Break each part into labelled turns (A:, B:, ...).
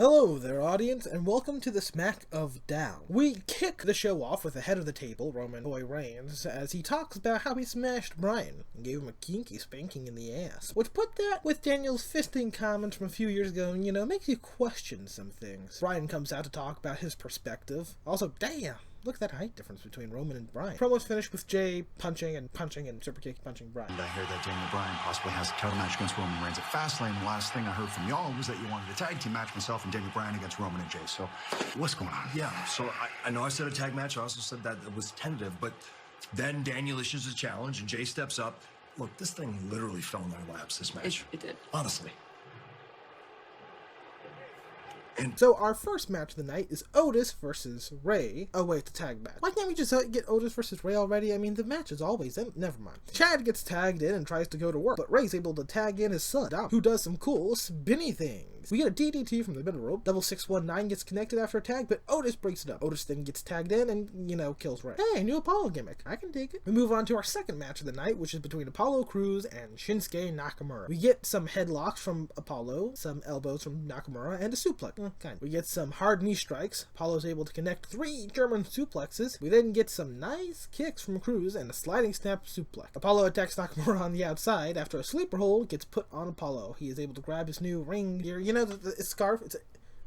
A: Hello there, audience, and welcome to the Smack of Down. We kick the show off with the head of the table, Roman Boy Reigns, as he talks about how he smashed Bryan and gave him a kinky spanking in the ass. Which put that with Daniel's fisting comments from a few years ago, and, makes you question some things. Bryan comes out to talk about his perspective. Also, damn! Look at that height difference between Roman and Bryan. Promos finished with Jay punching and super kick punching Bryan.
B: I hear that Daniel Bryan possibly has a title match against Roman Reigns at Fastlane. The last thing I heard from y'all was that you wanted a tag team match, myself and Daniel Bryan against Roman and Jay. So, what's going on?
C: Yeah, so I know I said a tag match. I also said that it was tentative, but then Daniel issues a challenge and Jay steps up. Look, this thing literally fell in our laps, this match.
D: It did.
C: Honestly.
A: So our first match of the night is Otis versus Ray. Oh wait, the tag match. Why can't we just get Otis versus Ray already? I mean, the match is always in. Never mind. Chad gets tagged in and tries to go to work, but Ray's able to tag in his son, Dom, who does some cool spinny things. We get a DDT from the middle rope. Double 619 gets connected after a tag, but Otis breaks it up. Otis then gets tagged in and, kills Ray. Hey, new Apollo gimmick. I can dig it. We move on to our second match of the night, which is between Apollo Crews and Shinsuke Nakamura. We get some headlocks from Apollo, some elbows from Nakamura, and a suplex. We get some hard knee strikes. Apollo's able to connect 3 German suplexes. We then get some nice kicks from Crews and a sliding snap suplex. Apollo attacks Nakamura on the outside. After a sleeper hold gets put on Apollo, he is able to grab his new ring gear. The scarf? It's a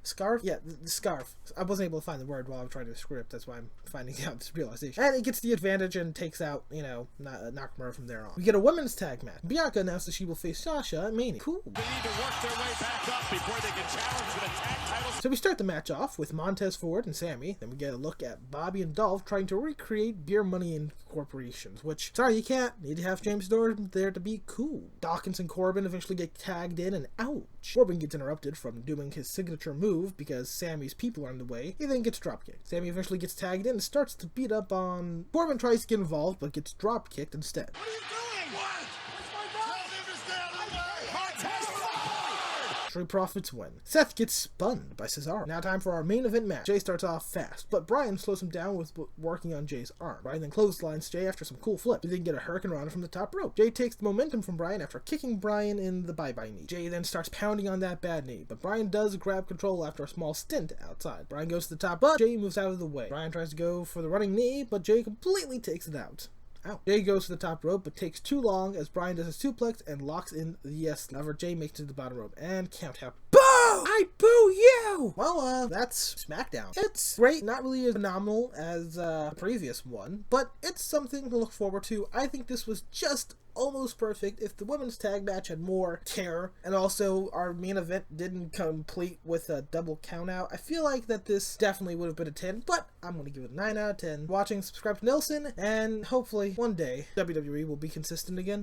A: scarf? Yeah, the scarf. I wasn't able to find the word while I was trying to script. That's why I'm finding out this realization. And it gets the advantage and takes out, Nakamura from there on. We get a women's tag match. Bianca announces she will face Sasha at Mania. Cool.
E: They need to work their way back up before they can challenge for the tag titles.
A: So we start the match off with Montez Ford and Sammy. Then we get a look at Bobby and Dolph trying to recreate Beer Money Incorporations, which, sorry, you can't. Need to have James Storm there to be cool. Dawkins and Corbin eventually get tagged in and ouch. Corbin gets interrupted from doing his signature move because Sammy's people are in the way. He then gets dropkicked. Sammy eventually gets tagged in and starts to beat up on... Corbin tries to get involved but gets dropkicked instead.
E: What are you doing? What?
A: Street Profits win. Seth gets spun by Cesaro. Now time for our main event match. Jay starts off fast, but Bryan slows him down with working on Jay's arm. Bryan then clotheslines Jay after some cool flips. We then get a Hurricane Rana from the top rope. Jay takes the momentum from Bryan after kicking Bryan in the bye-bye knee. Jay then starts pounding on that bad knee, but Bryan does grab control after a small stint outside. Bryan goes to the top, but Jay moves out of the way. Bryan tries to go for the running knee, but Jay completely takes it out. Ow. Jay goes to the top rope, but takes too long as Bryan does a suplex and locks in the yes lever. Jay makes it to the bottom rope and count out. Boo! I boo you! Well, that's SmackDown. It's great, not really as phenomenal as the previous one, but it's something to look forward to. I think this was just almost perfect. If the women's tag match had more terror, and also our main event didn't complete with a double count out, I feel like that this definitely would have been a 10, but I'm going to give it a 9 out of 10. Watching, subscribe to Nelson, and hopefully one day WWE will be consistent again.